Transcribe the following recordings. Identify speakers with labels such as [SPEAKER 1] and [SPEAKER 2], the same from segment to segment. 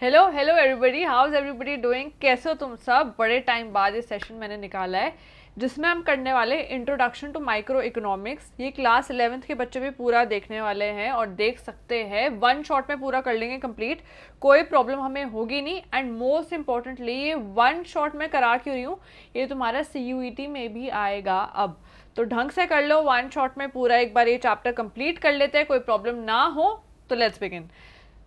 [SPEAKER 1] Hello hello everybody, how is everybody doing? कैसे हो तुम सब? बड़े टाइम बाद ये सेशन मैंने निकाला है जिसमें हम करने वाले इंट्रोडक्शन टू माइक्रो इकोनॉमिक्स। ये क्लास 11th के बच्चे भी पूरा देखने वाले हैं और देख सकते हैं, वन शॉट में पूरा कर लेंगे कंप्लीट। कोई प्रॉब्लम हमें होगी नहीं। एंड मोस्ट इंपॉर्टेंटली ये वन शॉट में करा क्यों रही हूँ, ये तुम्हारा CUET में भी आएगा अब। तो ढंग से कर लो, वन शॉट में पूरा एक बार ये चैप्टर कंप्लीट कर लेते हैं, कोई प्रॉब्लम ना हो तो लेट्स बिगिन।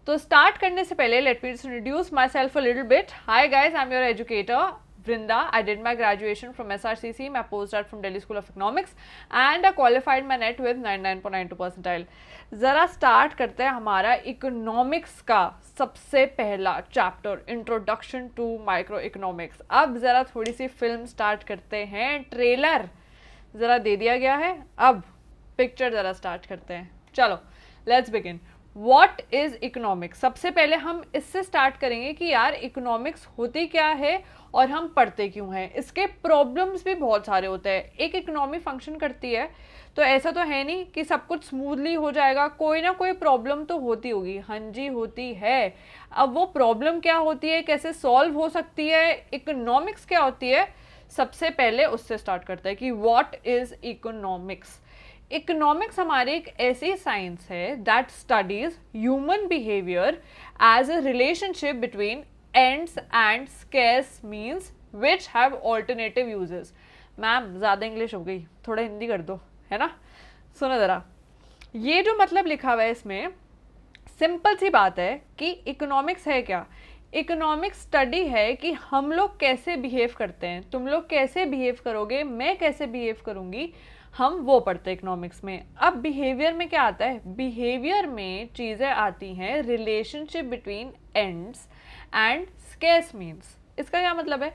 [SPEAKER 1] तो स्टार्ट करने से पहले let me introduce my self a little bit. Hi guys, I am your educator Vrinda. I did my graduation from SRCC, my postgrad from Delhi School of Economics, and I qualified my NET with 99.92 percentile. ज़रा start करते हैं हमारा economics का सबसे पहला चैप्टर, introduction to micro economics. अब ज़रा थोड़ी सी फिल्म स्टार्ट करते हैं। ट्रेलर ज़रा दे दिया गया है, अब पिक्चर ज़रा स्टार्ट करते हैं। चलो let's begin. What is economics? सबसे पहले हम इससे स्टार्ट करेंगे कि यार इकोनॉमिक्स होती क्या है और हम पढ़ते क्यों हैं। इसके प्रॉब्लम्स भी बहुत सारे होते हैं। एक इकोनॉमी फंक्शन करती है तो ऐसा तो है नहीं कि सब कुछ स्मूथली हो जाएगा, कोई ना कोई प्रॉब्लम तो होती होगी। हाँ जी, होती है। अब वो प्रॉब्लम क्या होती है, कैसे सॉल्व हो सकती है, इकोनॉमिक्स क्या होती है, सबसे पहले उससे स्टार्ट करते हैं कि व्हाट इज इकोनॉमिक्स। इकोनॉमिक्स हमारी एक ऐसी साइंस है that studies human behaviour as a relationship between ends and scarce means which have alternative uses. Ma'am ज़्यादा इंग्लिश हो गई, थोड़ा हिंदी कर दो, है ना। सुनो ज़रा, ये जो मतलब लिखा हुआ है इसमें, सिंपल सी बात है कि इकोनॉमिक्स है क्या। इकोनॉमिक्स स्टडी है कि हम लोग कैसे बिहेव करते हैं, तुम लोग कैसे बिहेव करोगे, मैं कैसे बिहेव करूँगी, हम वो पढ़ते हैं इकोनॉमिक्स में। अब बिहेवियर में क्या आता है? बिहेवियर में चीज़ें आती हैं relationship between ends and scarce means. इसका क्या मतलब है?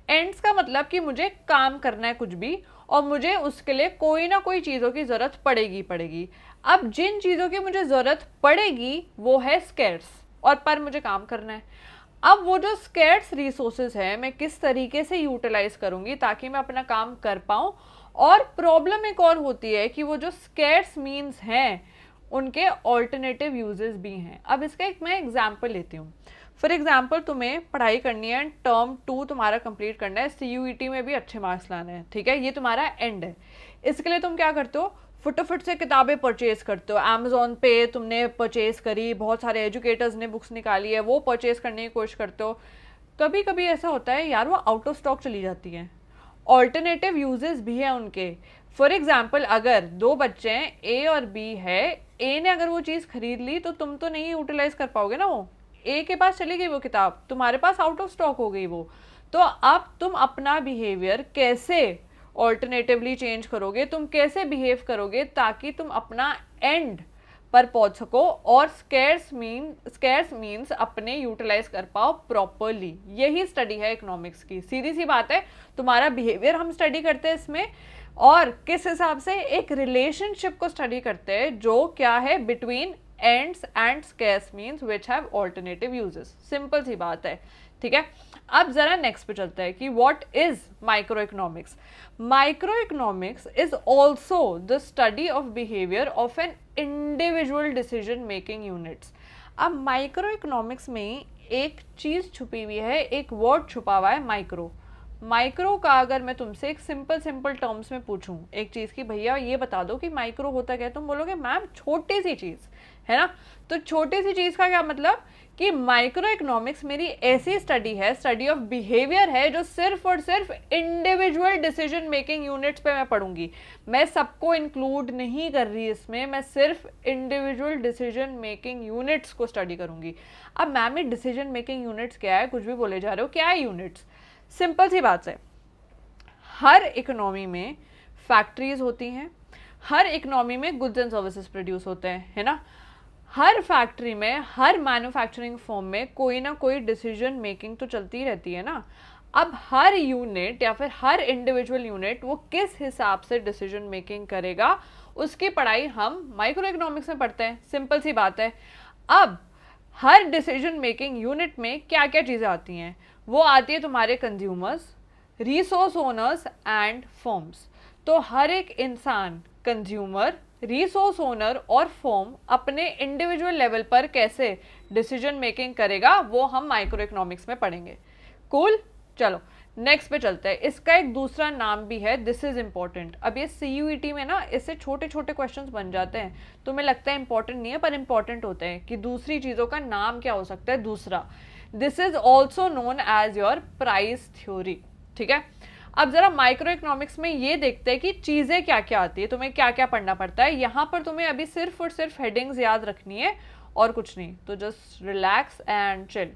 [SPEAKER 1] एंड्स का मतलब कि मुझे काम करना है कुछ भी और मुझे उसके लिए कोई ना कोई चीज़ों की ज़रूरत पड़ेगी पड़ेगी। अब जिन चीज़ों की मुझे ज़रूरत पड़ेगी वो है स्केर्स, और पर मुझे काम करना है। अब वो जो स्केर्स रिसोर्सेज है मैं किस तरीके से यूटिलाइज करूँगी ताकि मैं अपना काम कर पाऊँ। और प्रॉब्लम एक और होती है कि वो जो स्केर्स मीन्स हैं उनके ऑल्टरनेटिव यूजेस भी हैं। अब इसका एक मैं एग्जांपल लेती हूँ। फॉर एग्जांपल तुम्हें पढ़ाई करनी है, टर्म 2 तुम्हारा कंप्लीट करना है, CUET में भी अच्छे मार्क्स लाने हैं, ठीक है, ये तुम्हारा एंड है। इसके लिए तुम क्या करते हो? फटाफट से किताबें परचेज करते हो। अमेजोन पे तुमने परचेज करी, बहुत सारे एजुकेटर्स ने बुक्स निकाली है, वो परचेज करने की कोशिश करते हो। कभी कभी ऐसा होता है यार वो आउट ऑफ स्टॉक चली जाती है। ऑल्टरनेटिव यूजेस भी है उनके। फॉर एग्जाम्पल अगर दो बच्चे हैं, ए और बी है, ए ने अगर वो चीज़ खरीद ली तो तुम तो नहीं यूटिलाइज कर पाओगे ना। वो ए के पास चली गई वो किताब, तुम्हारे पास आउट ऑफ स्टॉक हो गई वो। तो अब तुम अपना बिहेवियर कैसे ऑल्टरनेटिवली चेंज करोगे, तुम कैसे बिहेव करोगे ताकि तुम अपना एंड पर पहुंच सको और स्केर्स मीन्स अपने यूटिलाइज कर पाओ प्रॉपरली। यही स्टडी है इकोनॉमिक्स की। सीधी सी बात है, तुम्हारा बिहेवियर हम स्टडी करते हैं इसमें, और किस हिसाब से? एक रिलेशनशिप को स्टडी करते हैं जो क्या है, between ends and scarce means which have alternative uses. Simple सी बात है, ठीक है। अब जरा नेक्स्ट पे चलते हैं कि what is micro economics. Micro economics is also the study of behaviour of an individual decision making units. अब माइक्रो इकोनॉमिक्स में एक चीज छुपी हुई है, एक वर्ड छुपा हुआ है, माइक्रो। माइक्रो का अगर मैं तुमसे एक सिंपल टर्म्स में पूछूं एक चीज की, भैया ये बता दो कि माइक्रो होता क्या है, तुम बोलोगे मैम छोटी सी चीज, है ना। तो छोटी सी चीज का क्या मतलब कि माइक्रो इकोनॉमिक्स मेरी ऐसी स्टडी है, स्टडी ऑफ बिहेवियर है, जो सिर्फ और सिर्फ इंडिविजुअल डिसीजन मेकिंग यूनिट्स पे मैं पढ़ूंगी। मैं सबको इंक्लूड नहीं कर रही इसमें, मैं सिर्फ इंडिविजुअल डिसीजन मेकिंग यूनिट्स को स्टडी करूंगी। अब मैम ये डिसीजन मेकिंग यूनिट्स क्या है, कुछ भी बोले जा रहे हो, क्या है यूनिट्स? सिंपल सी बात है, हर इकोनॉमी में फैक्ट्रीज होती हैं, हर इकोनॉमी में गुड्स एंड सर्विसेज प्रोड्यूस होते हैं, है ना। हर फैक्ट्री में, हर मैन्युफैक्चरिंग फॉर्म में कोई ना कोई डिसीजन मेकिंग तो चलती रहती है ना। अब हर यूनिट या फिर हर इंडिविजुअल यूनिट वो किस हिसाब से डिसीजन मेकिंग करेगा, उसकी पढ़ाई हम माइक्रो इकोनॉमिक्स में पढ़ते हैं। सिंपल सी बात है। अब हर डिसीजन मेकिंग यूनिट में क्या क्या चीज़ें आती हैं? वो आती है तुम्हारे consumers, resource owners and firms. तो हर एक इंसान, कंज्यूमर, रिसोर्स ओनर और फर्म अपने इंडिविजुअल लेवल पर कैसे डिसीजन मेकिंग करेगा, वो हम माइक्रो इकोनॉमिक्स में पढ़ेंगे। कूल, चलो नेक्स्ट पे चलते हैं। इसका एक दूसरा नाम भी है, दिस इज इंपॉर्टेंट। अब ये CUET में ना इससे छोटे छोटे क्वेश्चंस बन जाते हैं, तुम्हें लगता है इंपॉर्टेंट नहीं है पर इंपॉर्टेंट होते हैं कि दूसरी चीज़ों का नाम क्या हो सकता है। दूसरा, this is also known as your price theory, ठीक है। अब जरा माइक्रो इकोनॉमिक्स में ये देखते हैं कि चीज़ें क्या क्या आती है, तुम्हें क्या क्या पढ़ना पड़ता है। यहाँ पर तुम्हें अभी सिर्फ और सिर्फ हेडिंग्स याद रखनी है और कुछ नहीं, तो just relax and chill.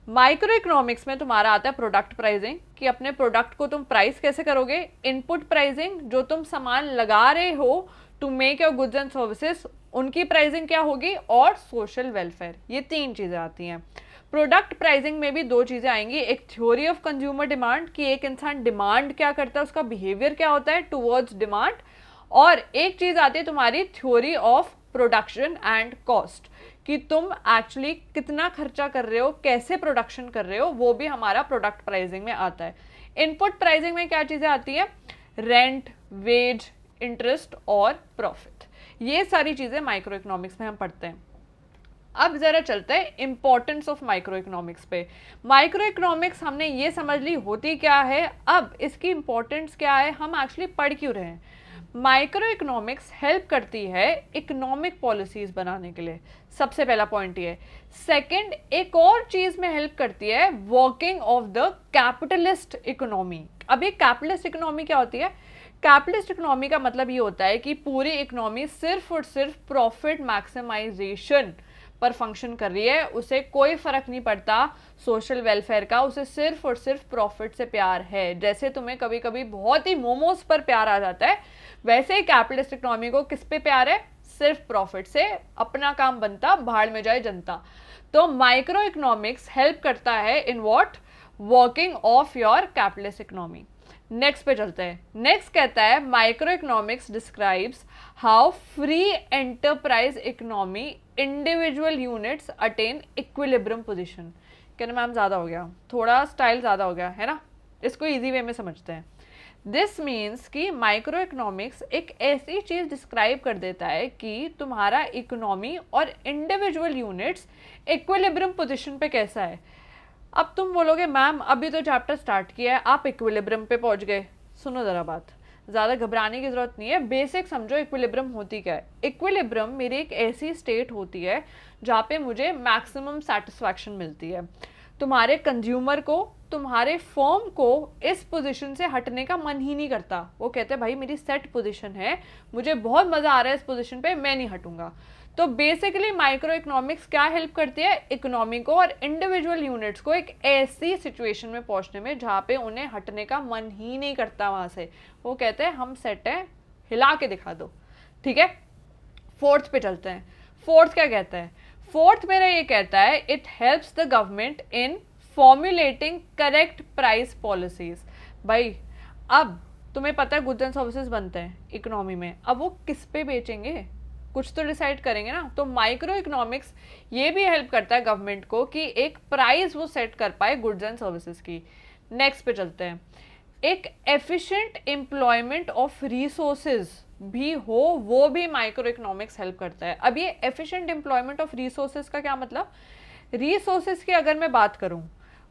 [SPEAKER 1] Micro economics में तुम्हारा आता है प्रोडक्ट प्राइसिंग, कि अपने प्रोडक्ट को तुम प्राइस कैसे करोगे। इनपुट प्राइसिंग, जो तुम सामान लगा रहे हो to make your goods and services, उनकी प्राइसिंग क्या होगी। और सोशल वेलफेयर, ये 3 चीज़ें आती हैं। प्रोडक्ट प्राइसिंग में भी 2 चीज़ें आएंगी, एक थ्योरी ऑफ कंज्यूमर डिमांड, कि एक इंसान डिमांड क्या करता है, उसका बिहेवियर क्या होता है टूवर्ड्स डिमांड। और एक चीज़ आती है तुम्हारी theory of production and cost, कि तुम एक्चुअली कितना खर्चा कर रहे हो, कैसे प्रोडक्शन कर रहे हो, वो भी हमारा प्रोडक्ट प्राइसिंग में आता है। इनपुट प्राइसिंग में क्या चीज़ें आती हैं, रेंट, वेज, इंटरेस्ट और प्रॉफिट। ये सारी चीज़ें माइक्रो इकोनॉमिक्स में हम पढ़ते हैं। अब जरा चलते हैं इंपॉर्टेंस ऑफ माइक्रो इकोनॉमिक्स पे। माइक्रो इकोनॉमिक्स हमने ये समझ ली होती क्या है, अब इसकी इंपॉर्टेंस क्या है, हम एक्चुअली पढ़ क्यों रहे हैं। माइक्रो इकोनॉमिक्स हेल्प करती है इकोनॉमिक पॉलिसीज बनाने के लिए, सबसे पहला पॉइंट ये। सेकंड, एक और चीज में हेल्प करती है, working of the capitalist economy. अब ये कैपिटलिस्ट इकोनॉमी क्या होती है। कैपिटलिस्ट इकोनॉमी का मतलब ये होता है कि पूरी इकोनॉमी सिर्फ और सिर्फ प्रॉफिट मैक्सिमाइजेशन पर फंक्शन कर रही है, उसे कोई फर्क नहीं पड़ता सोशल वेलफेयर का, उसे सिर्फ और सिर्फ प्रॉफिट से प्यार है। जैसे तुम्हें कभी कभी बहुत ही मोमोज पर प्यार आ जाता है, वैसे ही कैपिटलिस्ट इकोनॉमी को किस पे प्यार है, सिर्फ प्रॉफिट से, अपना काम बनता भाड़ में जाए जनता। तो माइक्रो इकोनॉमिक्स हेल्प करता है in what, working of your capitalist economy. Next पे चलते हैं। नेक्स्ट कहता है micro economics describes how free enterprise economy individual units attain equilibrium position. कहना मैम ज़्यादा हो गया, थोड़ा स्टाइल ज़्यादा हो गया है ना, इसको इजी वे में समझते हैं। दिस मीन्स कि माइक्रो इकोनॉमिक्स एक ऐसी चीज़ डिस्क्राइब कर देता है कि तुम्हारा इकोनॉमी और इंडिविजुअल यूनिट्स इक्विलिब्रियम पोजीशन पे कैसा है। अब तुम बोलोगे मैम अभी तो चैप्टर स्टार्ट किया है, आप इक्विलिब्रियम पे पहुंच गए। सुनो ज़रा बात, ज़्यादा घबराने की ज़रूरत नहीं है, बेसिक समझो इक्विलिब्रियम होती क्या है। इक्विलिब्रियम मेरी एक ऐसी स्टेट होती है जहाँ पे मुझे मैक्सिमम सेटिस्फैक्शन मिलती है। तुम्हारे कंज्यूमर को, तुम्हारे फर्म को इस पोजीशन से हटने का मन ही नहीं करता, वो कहते हैं भाई मेरी सेट पोजीशन है, मुझे बहुत मज़ा आ रहा है इस पोजीशन पे, मैं नहीं हटूंगा। तो बेसिकली माइक्रो इकोनॉमिक्स क्या हेल्प करती है, इकोनॉमी को और इंडिविजुअल यूनिट्स को एक ऐसी सिचुएशन में पहुंचने में जहाँ पे उन्हें हटने का मन ही नहीं करता वहाँ से, वो कहते हैं हम सेट हैं, हिला के दिखा दो, ठीक है। फोर्थ पे चलते हैं। फोर्थ क्या कहता है, फोर्थ मेरा ये कहता है it helps the government in formulating correct price policies. भाई अब तुम्हें पता है गुड्स एंड सर्विसेज बनते हैं इकोनॉमी में, अब वो किस पे बेचेंगे, कुछ तो डिसाइड करेंगे ना। तो माइक्रो इकोनॉमिक्स ये भी हेल्प करता है गवर्नमेंट को कि एक प्राइस वो सेट कर पाए गुड्स एंड सर्विसेज की। नेक्स्ट पे चलते हैं। एक एफिशिएंट एम्प्लॉयमेंट ऑफ रिसोर्सेज भी हो, वो भी माइक्रो इकोनॉमिक्स हेल्प करता है। अब ये एफिशिएंट एम्प्लॉयमेंट ऑफ रिसोर्सेज का क्या मतलब, रिसोर्सेज की अगर मैं बात करूं,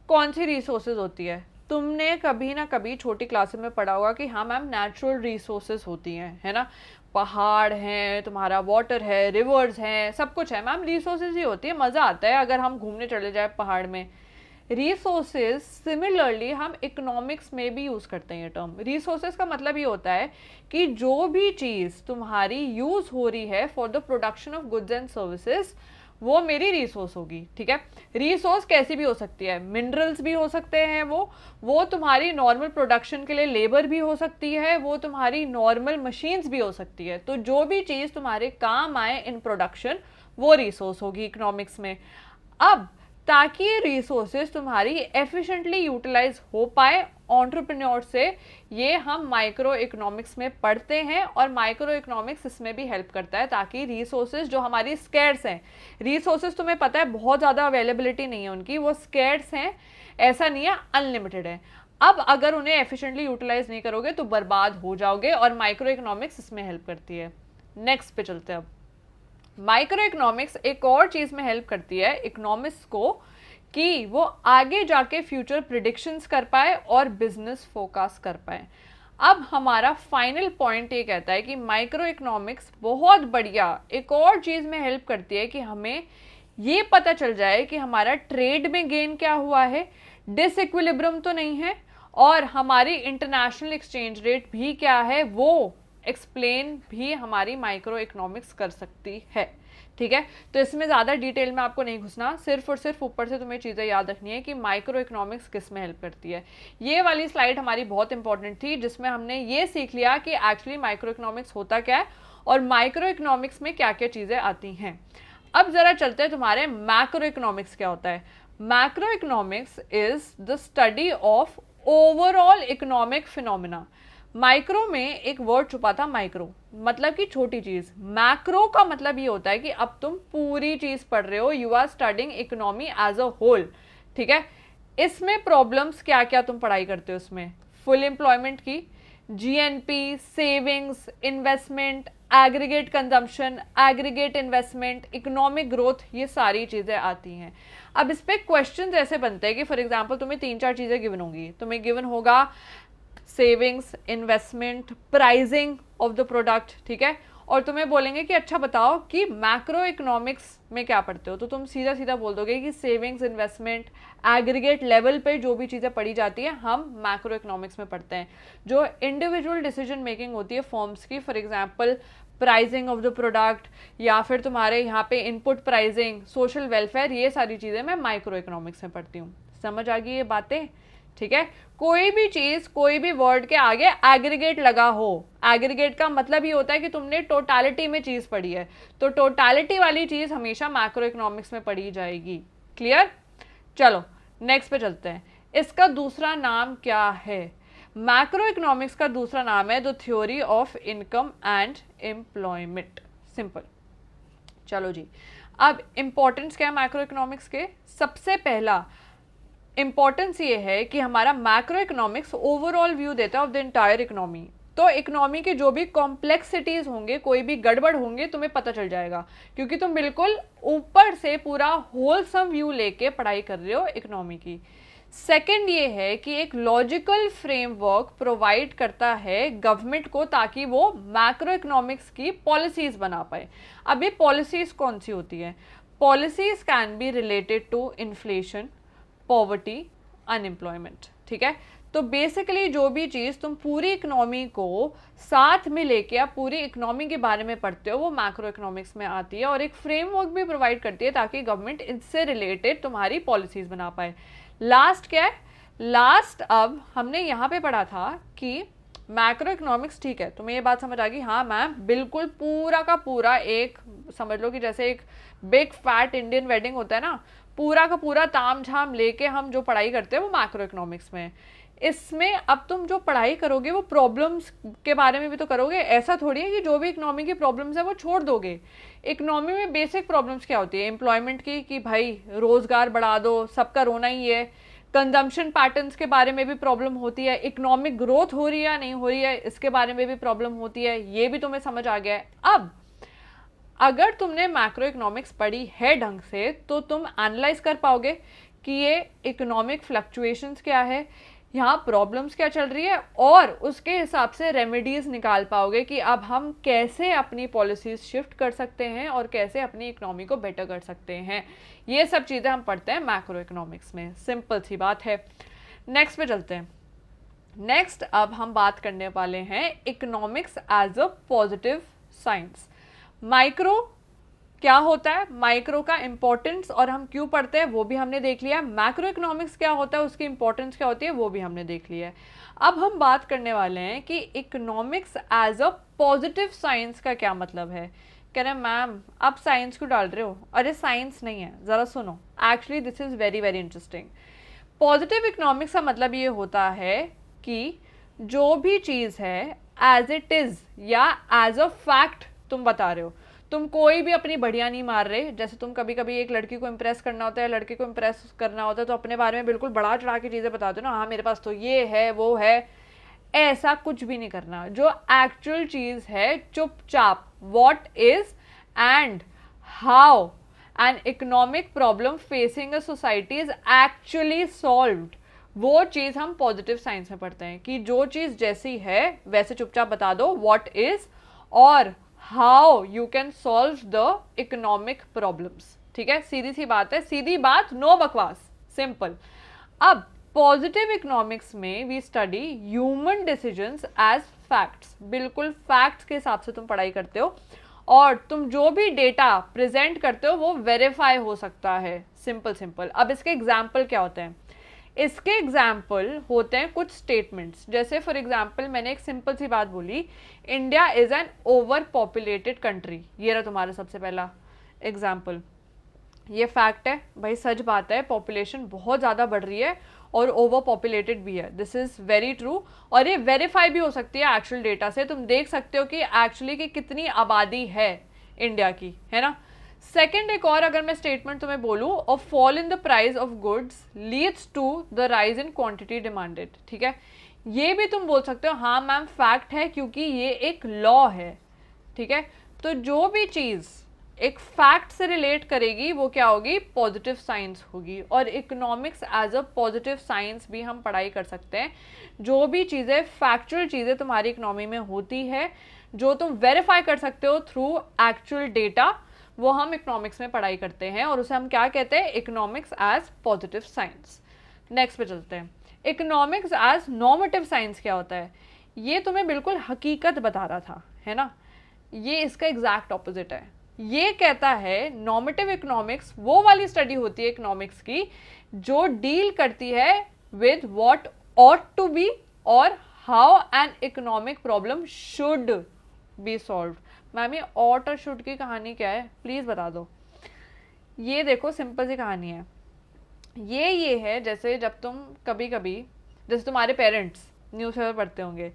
[SPEAKER 1] कौन सी रिसोर्सेज होती है, तुमने कभी ना कभी छोटी क्लासेस में पढ़ा होगा कि हाँ मैम नेचुरल रिसोर्सेज होती हैं, है ना, पहाड़ हैं, तुम्हारा वाटर है, रिवर्स हैं, सब कुछ है मैम, रिसोर्सेज ही होती है, मज़ा आता है अगर हम घूमने चले जाए पहाड़ में। रिसोर्सेज सिमिलरली हम इकोनॉमिक्स में भी यूज़ करते हैं ये टर्म। रिसोर्सेज का मतलब ये होता है कि जो भी चीज़ तुम्हारी यूज़ हो रही है for the production of goods and services, वो मेरी रिसोर्स होगी, ठीक है। रिसोर्स कैसी भी हो सकती है, मिनरल्स भी हो सकते हैं, वो तुम्हारी नॉर्मल प्रोडक्शन के लिए लेबर भी हो सकती है, वो तुम्हारी नॉर्मल मशीन्स भी हो सकती है। तो जो भी चीज़ तुम्हारे काम आए इन प्रोडक्शन, वो रिसोर्स होगी इकोनॉमिक्स में। अब ताकि ये रिसोर्सेज तुम्हारी एफिशिएंटली यूटिलाइज हो पाए एंटरप्रेन्योर से, ये हम माइक्रो इकोनॉमिक्स में पढ़ते हैं और माइक्रो इकोनॉमिक्स इसमें भी हेल्प करता है ताकि रिसोर्सेज जो हमारी स्कैर्स हैं, रिसोर्सेज तुम्हें पता है बहुत ज़्यादा अवेलेबिलिटी नहीं है उनकी, वो स्कैर्स हैं, ऐसा नहीं है अनलिमिटेड है। अब अगर उन्हें एफिशिएंटली यूटिलाइज नहीं करोगे तो बर्बाद हो जाओगे और माइक्रो इकोनॉमिक्स इसमें हेल्प करती है। नेक्स्ट पे चलते हैं। अब माइक्रो इकोनॉमिक्स एक और चीज में हेल्प करती है इकोनॉमिक्स को कि वो आगे जाके फ्यूचर प्रिडिक्शंस कर पाए और बिजनेस फोकस कर पाए। अब हमारा फाइनल पॉइंट ये कहता है कि माइक्रो इकोनॉमिक्स बहुत बढ़िया एक और चीज में हेल्प करती है कि हमें ये पता चल जाए कि हमारा ट्रेड में गेन क्या हुआ है, डिसइक्विलिब्रियम तो नहीं है, और हमारी इंटरनेशनल एक्सचेंज रेट भी क्या है वो एक्सप्लेन भी हमारी माइक्रो इकोनॉमिक्स कर सकती है। ठीक है, तो इसमें ज़्यादा डिटेल में आपको नहीं घुसना, सिर्फ और सिर्फ ऊपर से तुम्हें चीज़ें याद रखनी है कि माइक्रो इकोनॉमिक्स किस में हेल्प करती है। ये वाली स्लाइड हमारी बहुत इंपॉर्टेंट थी जिसमें हमने ये सीख लिया कि एक्चुअली माइक्रो इकोनॉमिक्स होता क्या है और माइक्रो इकोनॉमिक्स में क्या क्या चीज़ें आती हैं। अब ज़रा चलते हैं तुम्हारे मैक्रो इकोनॉमिक्स क्या होता है। Macro economics is the study of overall economic phenomena. Micro में एक वर्ड छुपा था माइक्रो, मतलब कि छोटी चीज। मैक्रो का मतलब ये होता है कि अब तुम पूरी चीज पढ़ रहे हो, you are studying economy as a whole. ठीक है, इसमें प्रॉब्लम्स क्या क्या तुम पढ़ाई करते हो, इसमें फुल एम्प्लॉयमेंट की, GNP, savings, investment, aggregate consumption, aggregate investment, economic growth, ये सारी चीज़ें आती हैं। अब इस पर क्वेश्चन ऐसे बनते हैं कि फॉर एग्जांपल तुम्हें 3-4 चीज़ें गिवन होंगी। तुम्हें गिवन होगा savings, investment, pricing of the product. ठीक है, और तुम्हें बोलेंगे कि अच्छा बताओ कि मैक्रो इकोनॉमिक्स में क्या पढ़ते हो, तो तुम सीधा सीधा बोल दोगे कि सेविंग्स, इन्वेस्टमेंट, एग्रीगेट लेवल पे जो भी चीज़ें पढ़ी जाती है हम मैक्रो इकोनॉमिक्स में पढ़ते हैं। जो इंडिविजुअल डिसीजन मेकिंग होती है फर्म्स की, for example pricing of the product या फिर तुम्हारे यहाँ पे इनपुट प्राइसिंग, सोशल वेलफेयर, ये सारी चीज़ें मैं माइक्रो इकोनॉमिक्स में पढ़ती हूँ। समझ आ गई ये बातें? ठीक है, कोई भी चीज कोई भी वर्ड के आगे एग्रीगेट लगा हो, एग्रीगेट का मतलब ये होता है कि तुमने टोटालिटी में चीज पढ़ी है, तो टोटालिटी वाली चीज हमेशा मैक्रो इकोनॉमिक्स में पढ़ी जाएगी। क्लियर? चलो नेक्स्ट पे चलते हैं। इसका दूसरा नाम क्या है? मैक्रो इकोनॉमिक्स का दूसरा नाम है the theory of income and employment. Simple. चलो जी, अब इंपॉर्टेंस क्या है मैक्रो इकोनॉमिक्स के? सबसे पहला इंपॉर्टेंस ये है कि हमारा मैक्रो इकोनॉमिक्स ओवरऑल व्यू देता है ऑफ द इंटायर इकोनॉमी। तो इकोनॉमी के जो भी कॉम्प्लेक्सिटीज होंगे, कोई भी गड़बड़ होंगे, तुम्हें पता चल जाएगा, क्योंकि तुम बिल्कुल ऊपर से पूरा होलसम व्यू लेके पढ़ाई कर रहे हो इकोनॉमी की। सेकंड ये है कि एक लॉजिकल फ्रेमवर्क प्रोवाइड करता है गवर्नमेंट को ताकि वो मैक्रो इकोनॉमिक्स की पॉलिसीज बना पाए। अब ये पॉलिसीज कौन सी होती है? Policies can be related to inflation, poverty, unemployment. ठीक है, तो बेसिकली जो भी चीज़ तुम पूरी इकोनॉमी को साथ में लेके आप पूरी इकोनॉमी के बारे में पढ़ते हो वो मैक्रो इकोनॉमिक्स में आती है, और एक फ्रेमवर्क भी प्रोवाइड करती है ताकि गवर्नमेंट इससे रिलेटेड तुम्हारी पॉलिसीज बना पाए। लास्ट क्या है? लास्ट अब हमने यहाँ पे पढ़ा था कि मैक्रो इकोनॉमिक्स, ठीक है तुम्हें ये बात समझ आ गई? हाँ मैम, बिल्कुल पूरा का पूरा एक समझ लो कि जैसे एक बिग फैट इंडियन वेडिंग होता है ना, पूरा का पूरा ताम झाम लेके हम जो पढ़ाई करते हैं वो मैक्रो इकोनॉमिक्स में। इसमें अब तुम जो पढ़ाई करोगे वो प्रॉब्लम्स के बारे में भी तो करोगे। ऐसा थोड़ी है कि जो भी इकोनॉमी की प्रॉब्लम्स है वो छोड़ दोगे। इकोनॉमी में बेसिक प्रॉब्लम्स क्या होती है? एम्प्लॉयमेंट की, कि भाई रोजगार बढ़ा दो, सबका रोना ही है। कंजम्पशन पैटर्न्स के बारे में भी प्रॉब्लम होती है। इकोनॉमिक ग्रोथ हो रही है या नहीं हो रही है, इसके बारे में भी प्रॉब्लम होती है। ये भी तुम्हें समझ आ गया है। अब अगर तुमने मैक्रो इकोनॉमिक्स पढ़ी है ढंग से तो तुम एनालाइज कर पाओगे कि ये इकोनॉमिक फ्लक्चुएशंस क्या है, यहाँ प्रॉब्लम्स क्या चल रही है, और उसके हिसाब से रेमेडीज निकाल पाओगे कि अब हम कैसे अपनी पॉलिसीज शिफ्ट कर सकते हैं और कैसे अपनी इकोनॉमी को बेटर कर सकते हैं। ये सब चीज़ें हम पढ़ते हैं मैक्रो इकोनॉमिक्स में। सिंपल सी बात है। नेक्स्ट पे चलते हैं। नेक्स्ट अब हम बात करने वाले हैं economics as a positive science. Micro क्या होता है, माइक्रो का इंपॉर्टेंस और हम क्यों पढ़ते हैं वो भी हमने देख लिया। मैक्रो इकोनॉमिक्स क्या होता है, उसकी इंपॉर्टेंस क्या होती है, वो भी हमने देख लिया है। अब हम बात करने वाले हैं कि economics as a positive science का क्या मतलब है। कह रहे हैं मैम आप साइंस क्यों डाल रहे हो? अरे साइंस नहीं है, ज़रा सुनो, actually this is very very interesting. Positive economics का मतलब ये होता है कि जो भी चीज़ है एज इट इज़ या एज अ फैक्ट तुम बता रहे हो। तुम कोई भी अपनी बढ़िया नहीं मार रहे। जैसे तुम कभी कभी एक लड़की को इम्प्रेस करना होता है, लड़के को इम्प्रेस करना होता है, तो अपने बारे में बिल्कुल बढ़ा चढ़ा के चीज़ें बताते हो ना, हाँ मेरे पास तो ये है वो है। ऐसा कुछ भी नहीं करना। जो एक्चुअल चीज़ है चुपचाप what is and how an economic problem facing a society is actually solved, वो चीज हम पॉजिटिव साइंस में पढ़ते हैं कि जो चीज जैसी है वैसे चुपचाप बता दो व्हाट इज, और how you can solve the economic problems. ठीक है, सीधी सी बात है, सीधी बात, नो बकवास, सिंपल। अब पॉजिटिव इकोनॉमिक्स में we study human decisions as facts, बिल्कुल फैक्ट्स के हिसाब से तुम पढ़ाई करते हो, और तुम जो भी डेटा प्रेजेंट करते हो वो वेरीफाई हो सकता है, सिंपल सिंपल। अब इसके एग्जाम्पल क्या होते हैं? इसके एग्जाम्पल होते हैं कुछ स्टेटमेंट्स, जैसे फॉर एग्जाम्पल मैंने एक सिंपल सी बात बोली, India is an over populated country, ये रहा तुम्हारा सबसे पहला एग्जाम्पल। ये फैक्ट है भाई, सच बात है, पॉपुलेशन बहुत ज़्यादा बढ़ रही है और ओवर पॉपुलेटेड भी है, दिस इज़ वेरी ट्रू, और ये वेरीफाई भी हो सकती है एक्चुअल डेटा से, तुम देख सकते हो कि एक्चुअली की कितनी आबादी है इंडिया की, है ना। सेकेंड, एक और अगर मैं स्टेटमेंट तुम्हें बोलूँ, a fall in the price of goods leads to the rise in quantity demanded, ठीक है, ये भी तुम बोल सकते हो हाँ मैम फैक्ट है क्योंकि ये एक लॉ है। ठीक है, तो जो भी चीज़ एक फैक्ट से रिलेट करेगी वो क्या होगी? पॉजिटिव साइंस होगी। और economics as a positive science भी हम पढ़ाई कर सकते हैं। जो भी चीज़ें फैक्चुअल चीज़ें तुम्हारी इकोनॉमी में होती है, जो तुम वेरीफाई कर सकते हो थ्रू एक्चुअल डेटा, वो हम इकोनॉमिक्स में पढ़ाई करते हैं और उसे हम क्या कहते हैं? Economics as positive science. Next पे चलते हैं, इकोनॉमिक्स एज नॉर्मेटिव साइंस क्या होता है? ये तुम्हें बिल्कुल हकीकत बता रहा था, है ना, ये इसका एग्जैक्ट ऑपोजिट है। ये कहता है नॉर्मेटिव इकोनॉमिक्स वो वाली स्टडी होती है इकोनॉमिक्स की जो डील करती है with what ought to be और how an economic problem should be solved. Ma'am ये ऑट और शुड की कहानी क्या है, प्लीज बता दो। ये देखो सिंपल सी कहानी है, ये है जैसे जब तुम कभी कभी, जैसे तुम्हारे पेरेंट्स न्यूज़पेपर पढ़ते होंगे,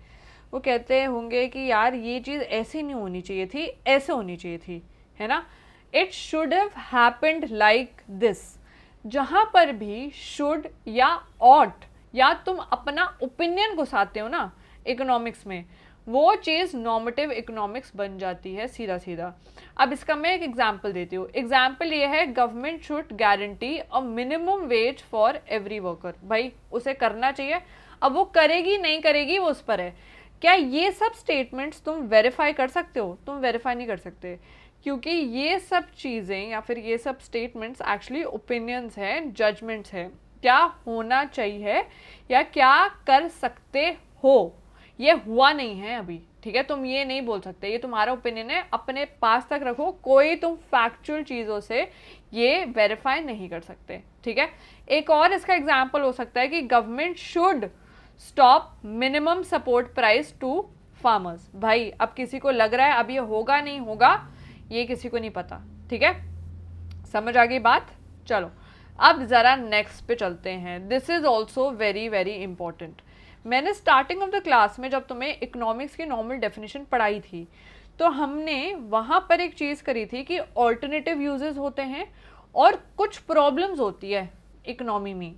[SPEAKER 1] वो कहते होंगे कि यार ये चीज़ ऐसी नहीं होनी चाहिए थी, ऐसे होनी चाहिए थी, है ना, it should have happened like this. जहाँ पर भी शुड या ऑट या तुम अपना ओपिनियन घुसाते हो ना इकोनॉमिक्स में, वो चीज़ नॉर्मेटिव इकोनॉमिक्स बन जाती है सीधा सीधा। अब इसका मैं एक एग्जांपल देती हूँ। एग्जांपल ये है, government should guarantee a minimum ways for every worker. भाई उसे करना चाहिए, अब वो करेगी नहीं करेगी वो उस पर है। क्या ये सब स्टेटमेंट्स तुम वेरीफाई कर सकते हो? तुम वेरीफाई नहीं कर सकते, क्योंकि ये सब चीज़ें या फिर ये सब स्टेटमेंट्स एक्चुअली ओपिनियंस हैं, जजमेंट्स हैं, क्या होना चाहिए या क्या कर सकते हो, ये हुआ नहीं है अभी। ठीक है, तुम ये नहीं बोल सकते, ये तुम्हारा ओपिनियन है, अपने पास तक रखो, कोई तुम फैक्चुअल चीज़ों से ये वेरीफाई नहीं कर सकते। ठीक है, एक और इसका एग्जाम्पल हो सकता है कि government should stop minimum support price to farmers. भाई अब किसी को लग रहा है अब ये होगा नहीं होगा, ये किसी को नहीं पता। ठीक है, समझ आ गई बात? चलो अब जरा नेक्स्ट पे चलते हैं, this is also very very important. मैंने स्टार्टिंग ऑफ द क्लास में जब तुम्हें इकोनॉमिक्स की नॉर्मल डेफिनेशन पढ़ाई थी, तो हमने वहाँ पर एक चीज़ करी थी कि ऑल्टरनेटिव यूजेस होते हैं और कुछ प्रॉब्लम्स होती है इकोनॉमी में।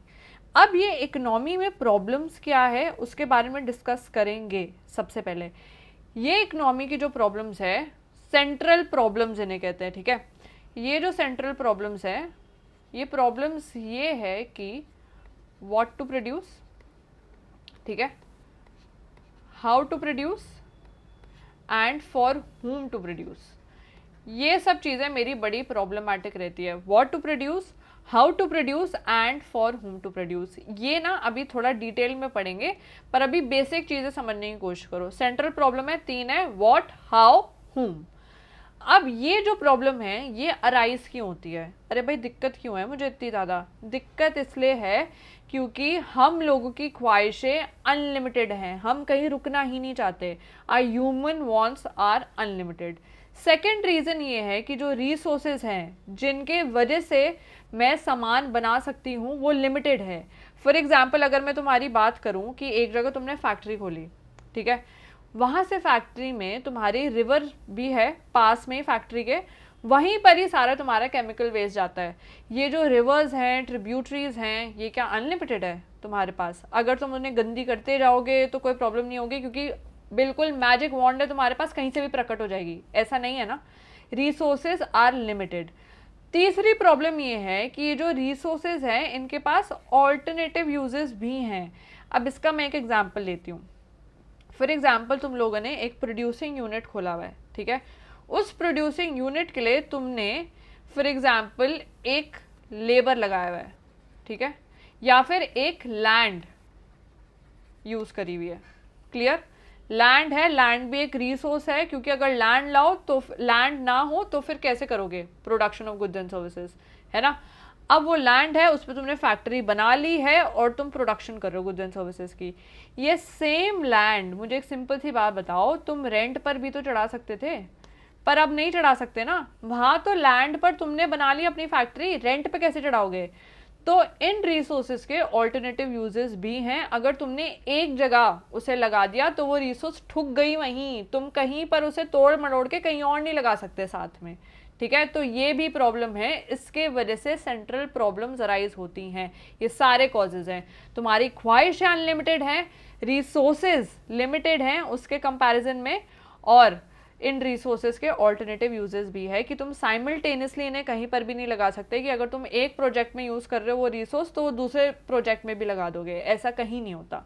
[SPEAKER 1] अब ये इकोनॉमी में प्रॉब्लम्स क्या है उसके बारे में डिस्कस करेंगे। सबसे पहले ये इकोनॉमी की जो प्रॉब्लम्स है, सेंट्रल प्रॉब्लम्स इन्हें कहते हैं। ठीक है, ये जो सेंट्रल प्रॉब्लम्स है, ये प्रॉब्लम्स ये है कि व्हाट टू प्रोड्यूस, ठीक है, how to produce and for whom to produce. ये सब चीज़ें मेरी बड़ी प्रॉब्लमेटिक रहती है, what to produce, how to produce and for whom to produce. ये ना अभी थोड़ा डिटेल में पढ़ेंगे, पर अभी बेसिक चीज़ें समझने की कोशिश करो। सेंट्रल प्रॉब्लम है, तीन है, व्हाट, हाउ, whom। अब ये जो प्रॉब्लम है ये अराइज क्यों होती है? अरे भाई दिक्कत क्यों है मुझे इतनी ज़्यादा? दिक्कत इसलिए है क्योंकि हम लोगों की ख्वाहिशें अनलिमिटेड हैं, हम कहीं रुकना ही नहीं चाहते। Our human wants are unlimited. Second reason ये है कि जो रिसोर्सेज हैं जिनके वजह से मैं सामान बना सकती हूँ वो लिमिटेड है। फॉर एग्जाम्पल अगर मैं तुम्हारी बात करूँ कि एक जगह तुमने फैक्ट्री खोली, ठीक है, वहाँ से फैक्ट्री में तुम्हारी रिवर भी है पास में फैक्ट्री के, वहीं पर ही सारा तुम्हारा केमिकल वेस्ट जाता है। ये जो रिवर्स हैं, ट्रिब्यूटरीज हैं, ये क्या अनलिमिटेड है तुम्हारे पास? अगर तुम उन्हें गंदी करते जाओगे तो कोई प्रॉब्लम नहीं होगी, क्योंकि बिल्कुल मैजिक वॉन्ड है तुम्हारे पास, कहीं से भी प्रकट हो जाएगी, ऐसा नहीं है ना। Resources are limited. तीसरी प्रॉब्लम ये है कि ये जो रिसोर्सेज हैं इनके पास ऑल्टरनेटिव यूजेस भी हैं। अब इसका मैं एक एग्जांपल लेती हूँ। फॉर एग्जांपल तुम लोगों ने एक प्रोड्यूसिंग यूनिट खोला हुआ है, ठीक है। उस प्रोड्यूसिंग यूनिट के लिए तुमने फॉर एग्जांपल एक लेबर लगाया हुआ है, ठीक है, या फिर एक लैंड यूज करी हुई है। क्लियर? लैंड है, लैंड भी एक रिसोर्स है, क्योंकि अगर लैंड लाओ तो लैंड ना हो तो फिर कैसे करोगे production of goods and services, है ना। अब वो लैंड है, उस पर तुमने फैक्ट्री बना ली है और तुम प्रोडक्शन कर रहे हो गुड्स एंड सर्विसेज की। ये सेम लैंड, मुझे एक सिंपल सी बात बताओ, तुम रेंट पर भी तो चढ़ा सकते थे, पर अब नहीं चढ़ा सकते ना। वहां तो लैंड पर तुमने बना ली अपनी फैक्ट्री, रेंट पे कैसे चढ़ाओगे। तो इन रिसोर्सेज के ऑल्टरनेटिव यूजेस भी हैं। अगर तुमने एक जगह उसे लगा दिया तो वो रिसोर्स ठुक गई वहीं, तुम कहीं पर उसे तोड़ मरोड़ के कहीं और नहीं लगा सकते साथ में, ठीक है। तो ये भी प्रॉब्लम है, इसके वजह से सेंट्रल प्रॉब्लम्स अराइज होती हैं। ये सारे कॉजेज हैं। तुम्हारी ख्वाहिशें अनलिमिटेड हैं, रिसोर्सेज लिमिटेड हैं उसके कंपैरिजन में, और इन रिसोर्सेज के ऑल्टरनेटिव यूजेस भी है कि तुम साइमल्टेनियसली इन्हें कहीं पर भी नहीं लगा सकते कि अगर तुम एक प्रोजेक्ट में यूज कर रहे हो वो रिसोर्स तो वो दूसरे प्रोजेक्ट में भी लगा दोगे, ऐसा कहीं नहीं होता,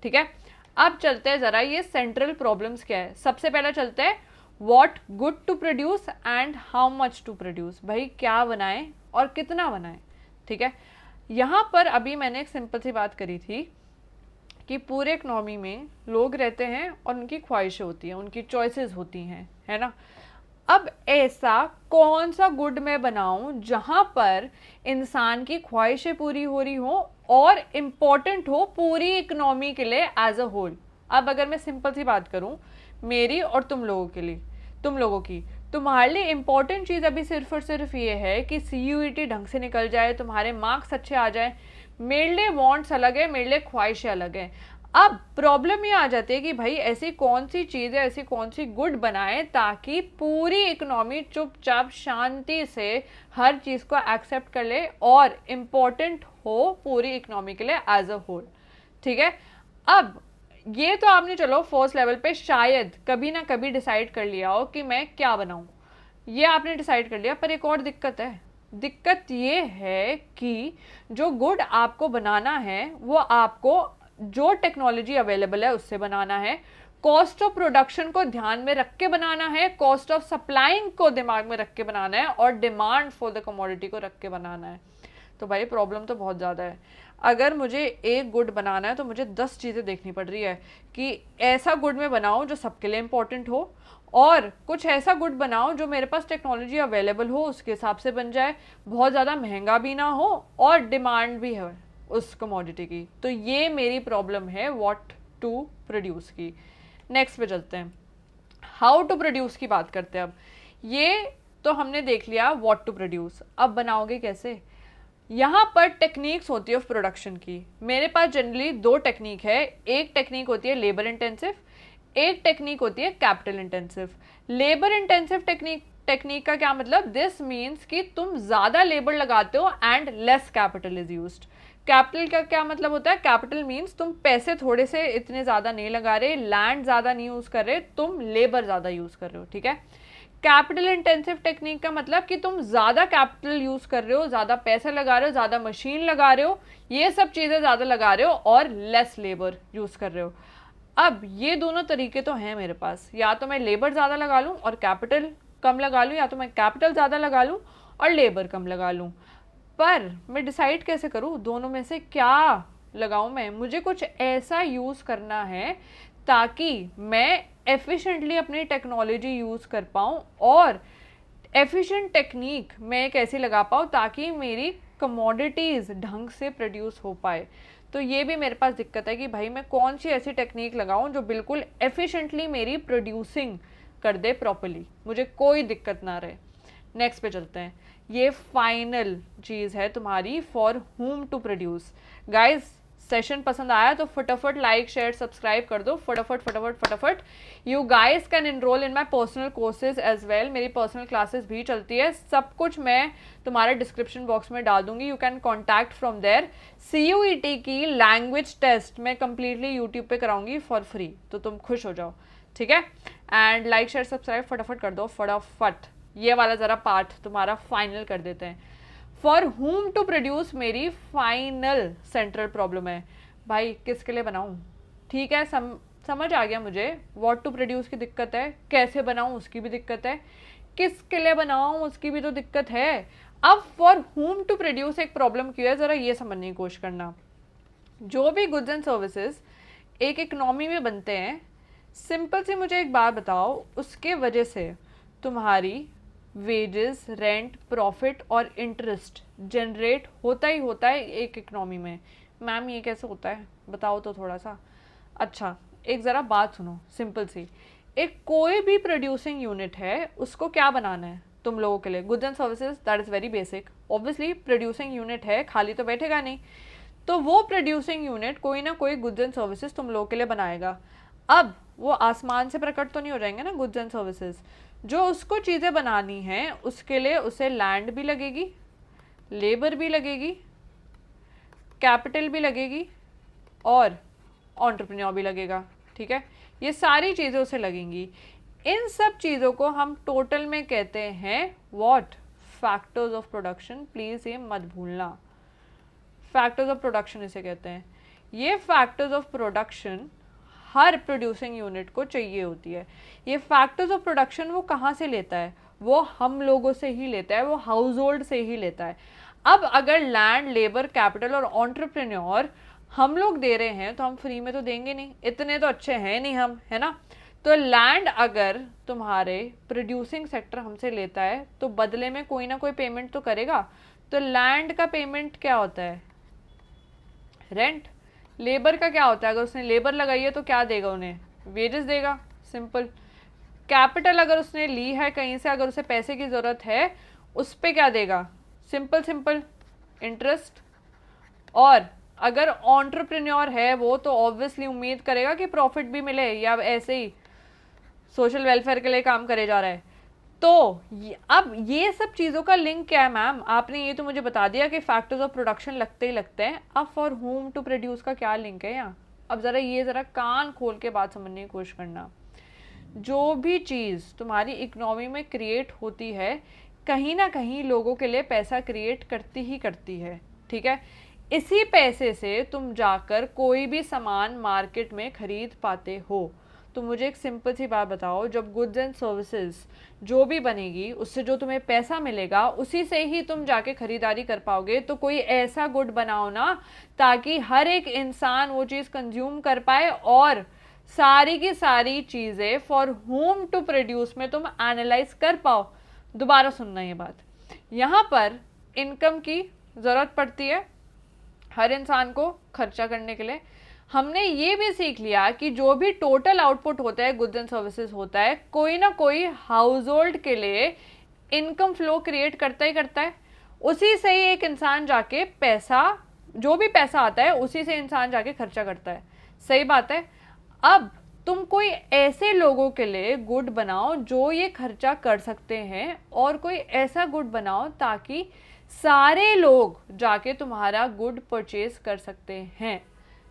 [SPEAKER 1] ठीक है। अब चलते हैं जरा ये सेंट्रल प्रॉब्लम्स क्या है। सबसे पहले चलते हैं what good to produce and how much to produce. भाई क्या बनाएं और कितना बनाएं, ठीक है। यहाँ पर अभी मैंने एक सिंपल सी बात करी थी कि पूरे इकनॉमी में लोग रहते हैं और उनकी ख्वाहिशें होती हैं, उनकी चॉइसेस होती हैं, है ना। अब ऐसा कौन सा गुड मैं बनाऊं जहां पर इंसान की ख्वाहिशें पूरी हो रही हो और इम्पोर्टेंट हो पूरी इकनॉमी के लिए एज अ होल। अब अगर मैं सिंपल सी बात करूं मेरी और तुम लोगों के लिए, तुम लोगों की, तुम्हारे लिए इम्पोर्टेंट चीज़ अभी सिर्फ और सिर्फ ये है कि CUET ढंग से निकल जाए, तुम्हारे मार्क्स अच्छे आ जाए। मेरे लिए वांट्स अलग है, मेरे लिए ख्वाहिशें अलग है। अब प्रॉब्लम ये आ जाती है कि भाई ऐसी कौन सी चीज़ है, ऐसी कौन सी गुड बनाए ताकि पूरी इकोनॉमी चुपचाप शांति से हर चीज़ को एक्सेप्ट कर ले और इम्पोर्टेंट हो पूरी इकोनॉमी के लिए एज अ होल, ठीक है। अब ये तो आपने चलो फर्स्ट लेवल पे शायद कभी ना कभी डिसाइड कर लिया हो कि मैं क्या बनाऊं, ये आपने डिसाइड कर लिया। पर एक और दिक्कत है। दिक्कत ये है कि जो गुड आपको बनाना है वो आपको जो टेक्नोलॉजी अवेलेबल है उससे बनाना है, कॉस्ट ऑफ प्रोडक्शन को ध्यान में रख के बनाना है, कॉस्ट ऑफ सप्लाइंग को दिमाग में रख के बनाना है, और डिमांड फॉर द कमोडिटी को रख के बनाना है। तो भाई प्रॉब्लम तो बहुत ज़्यादा है। अगर मुझे एक गुड बनाना है तो मुझे 10 चीज़ें देखनी पड़ रही है कि ऐसा गुड मैं बनाऊं जो सबके लिए इम्पोर्टेंट हो, और कुछ ऐसा गुड बनाओ जो मेरे पास टेक्नोलॉजी अवेलेबल हो उसके हिसाब से बन जाए, बहुत ज़्यादा महंगा भी ना हो और डिमांड भी है उस कमोडिटी की। तो ये मेरी प्रॉब्लम है व्हाट टू प्रोड्यूस की। नेक्स्ट पे चलते हैं, हाउ टू प्रोड्यूस की बात करते हैं। अब ये तो हमने देख लिया व्हाट टू प्रोड्यूस, अब बनाओगे कैसे। यहाँ पर टेक्निक्स होती है ऑफ प्रोडक्शन की। मेरे पास जनरली 2 टेक्निक है। एक टेक्निक होती है लेबर इंटेंसिव, एक टेक्निक होती है capital intensive. Labour intensive technique का क्या मतलब, दिस मीन्स कि तुम ज़्यादा लेबर लगाते हो and less capital is used. Capital का क्या मतलब होता है, कैपिटल मीन्स तुम पैसे थोड़े से इतने ज़्यादा नहीं लगा रहे, लैंड ज़्यादा नहीं यूज़ कर रहे, तुम लेबर ज़्यादा यूज़ कर रहे हो, ठीक है। कैपिटल इंटेंसिव टेक्निक का मतलब कि तुम ज़्यादा कैपिटल यूज़ कर रहे हो, ज़्यादा पैसा लगा रहे हो, ज़्यादा मशीन लगा रहे हो, ये सब चीज़ें ज़्यादा लगा रहे हो और लेस लेबर यूज़ कर रहे हो। अब ये दोनों तरीके तो हैं मेरे पास, या तो मैं लेबर ज़्यादा लगा लूँ और कैपिटल कम लगा लूँ, या तो मैं कैपिटल ज़्यादा लगा लूँ और लेबर कम लगा लूँ। पर मैं डिसाइड कैसे करूँ दोनों में से क्या लगाऊँ मैं। मुझे कुछ ऐसा यूज़ करना है ताकि मैं एफिशिएंटली अपनी टेक्नोलॉजी यूज़ कर पाऊँ, और एफिशिएंट टेक्निक मैं कैसे लगा पाऊँ ताकि मेरी कमोडिटीज़ ढंग से प्रोड्यूस हो पाए। तो ये भी मेरे पास दिक्कत है कि भाई मैं कौन सी ऐसी टेक्निक लगाऊं जो बिल्कुल एफिशिएंटली मेरी प्रोड्यूसिंग कर दे प्रॉपर्ली, मुझे कोई दिक्कत ना रहे। नेक्स्ट पे चलते हैं। ये फाइनल चीज़ है तुम्हारी फॉर हुम टू प्रोड्यूस। गाइज सेशन पसंद आया तो फटाफट लाइक शेयर सब्सक्राइब कर दो, फटाफट फटाफट फटाफट। You guys can enroll in my personal courses as well. मेरी पर्सनल क्लासेस भी चलती है, सब कुछ मैं तुम्हारे डिस्क्रिप्शन बॉक्स में डाल दूंगी, you can contact from there. CUET की लैंग्वेज टेस्ट मैं कंप्लीटली यूट्यूब पे कराऊंगी फॉर फ्री, तो तुम खुश हो जाओ, ठीक है। एंड लाइक शेयर सब्सक्राइब फटाफट कर दो, फटाफट। ये वाला ज़रा पार्ट तुम्हारा फाइनल कर देते हैं। फॉर whom टू प्रोड्यूस मेरी फाइनल सेंट्रल प्रॉब्लम है। भाई किसके लिए बनाऊं? ठीक है, समझ आ गया मुझे व्हाट टू प्रोड्यूस की दिक्कत है, कैसे बनाऊं उसकी भी दिक्कत है, किसके लिए बनाऊं उसकी भी तो दिक्कत है। अब फॉर whom टू प्रोड्यूस एक प्रॉब्लम क्यों है, ज़रा ये समझने की कोशिश करना। जो भी गुड्स एंड सर्विसेज एक इकनॉमी में बनते हैं, सिंपल सी मुझे एक बात बताओ, उसके वजह से तुम्हारी वेजेस, रेंट, प्रॉफिट और इंटरेस्ट जनरेट होता ही होता है एक इकनॉमी में। मैम ये कैसे होता है बताओ तो थोड़ा सा। अच्छा एक ज़रा बात सुनो सिंपल सी, एक कोई भी प्रोड्यूसिंग यूनिट है उसको क्या बनाना है तुम लोगों के लिए? Goods and services, that is very basic. Obviously producing unit है, खाली तो बैठेगा नहीं, तो वो प्रोड्यूसिंग यूनिट कोई ना कोई गुड्स एंड सर्विसेज तुम लोगों के लिए बनाएगा। अब वो आसमान से प्रकट तो नहीं हो जाएंगे ना गुड्स एंड सर्विसेज। जो उसको चीज़ें बनानी हैं उसके लिए उसे लैंड भी लगेगी, लेबर भी लगेगी, कैपिटल भी लगेगी और एंटरप्रेन्योर भी लगेगा। ठीक है, ये सारी चीज़ें उसे लगेंगी। इन सब चीज़ों को हम टोटल में कहते हैं what? Factors of production. Please ये मत भूलना, फैक्टर्स ऑफ प्रोडक्शन इसे कहते हैं। ये factors of production her producing unit को चाहिए होती है। ये फैक्टर्स ऑफ प्रोडक्शन वो कहाँ से लेता है? वो हम लोगों से ही लेता है, वो हाउस होल्ड से ही लेता है। अब अगर लैंड, लेबर, कैपिटल और एंटरप्रेन्योर हम लोग दे रहे हैं तो हम फ्री में तो देंगे नहीं, इतने तो अच्छे हैं नहीं हम, है ना। तो लैंड अगर तुम्हारे प्रोड्यूसिंग सेक्टर हमसे लेता है तो बदले में कोई ना कोई पेमेंट तो करेगा। तो लैंड का पेमेंट क्या होता है? रेंट। लेबर का क्या होता है? अगर उसने लेबर लगाई है तो क्या देगा उन्हें? वेजेस देगा, सिंपल। कैपिटल अगर उसने ली है कहीं से, अगर उसे पैसे की ज़रूरत है, उस पर क्या देगा? Simple simple interest. और अगर एंटरप्रेन्योर है वो तो ऑब्वियसली उम्मीद करेगा कि प्रॉफिट भी मिले, या ऐसे ही सोशल वेलफेयर के लिए काम करे जा रहा है। तो अब ये सब चीज़ों का लिंक क्या है मैम? आपने ये तो मुझे बता दिया कि फैक्टर्स ऑफ प्रोडक्शन लगते ही लगते हैं। अब फॉर होम टू प्रोड्यूस का क्या लिंक है यहाँ? अब ज़रा ये ज़रा कान खोल के बात समझने की कोशिश करना। जो भी चीज़ तुम्हारी इकोनॉमी में क्रिएट होती है कहीं ना कहीं लोगों के लिए पैसा क्रिएट करती ही करती है। ठीक है, इसी पैसे से तुम जाकर कोई भी सामान मार्केट में खरीद पाते हो। तो मुझे एक सिंपल सी बात बताओ, जब गुड्स एंड सर्विसेज जो भी बनेगी उससे जो तुम्हें पैसा मिलेगा उसी से ही तुम जाके खरीदारी कर पाओगे। तो कोई ऐसा गुड बनाओ ना ताकि हर एक इंसान वो चीज़ कंज्यूम कर पाए, और सारी की सारी चीज़ें फॉर होम टू प्रोड्यूस में तुम एनालाइज कर पाओ। दोबारा सुनना ये बात, यहाँ पर इनकम की ज़रूरत पड़ती है हर इंसान को खर्चा करने के लिए। हमने ये भी सीख लिया कि जो भी टोटल आउटपुट होता है गुड्स एंड सर्विसेज होता है, कोई ना कोई हाउस होल्ड के लिए इनकम फ्लो क्रिएट करता ही करता है। उसी से ही एक इंसान जाके पैसा, जो भी पैसा आता है उसी से इंसान जाके खर्चा करता है। सही बात है। अब तुम कोई ऐसे लोगों के लिए गुड बनाओ जो ये खर्चा कर सकते हैं, और कोई ऐसा गुड बनाओ ताकि सारे लोग जाके तुम्हारा गुड परचेज कर सकते हैं।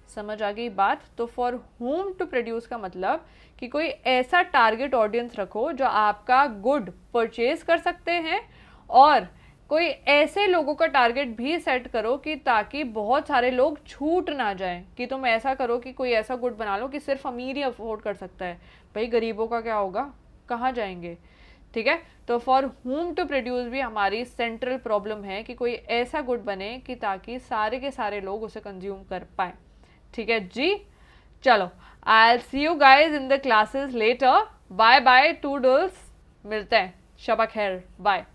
[SPEAKER 1] समझ आ गई बात? तो फॉर होम टू प्रोड्यूस का मतलब कि कोई ऐसा टारगेट ऑडियंस रखो जो आपका गुड परचेज कर सकते हैं, और कोई ऐसे लोगों का टारगेट भी सेट करो कि ताकि बहुत सारे लोग छूट ना जाएं। कि तुम ऐसा करो कि कोई ऐसा गुड बना लो कि सिर्फ अमीर ही अफोर्ड कर सकता है, भाई गरीबों का क्या होगा, कहाँ जाएंगे। ठीक है, तो फॉर होम टू प्रोड्यूस भी हमारी सेंट्रल प्रॉब्लम है कि कोई ऐसा गुड बने कि ताकि सारे के सारे लोग उसे कंज्यूम कर पाए। ठीक है जी, चलो I will see you guys in the classes later. Bye bye toodles, मिलते हैं, शबा खैर, बाय।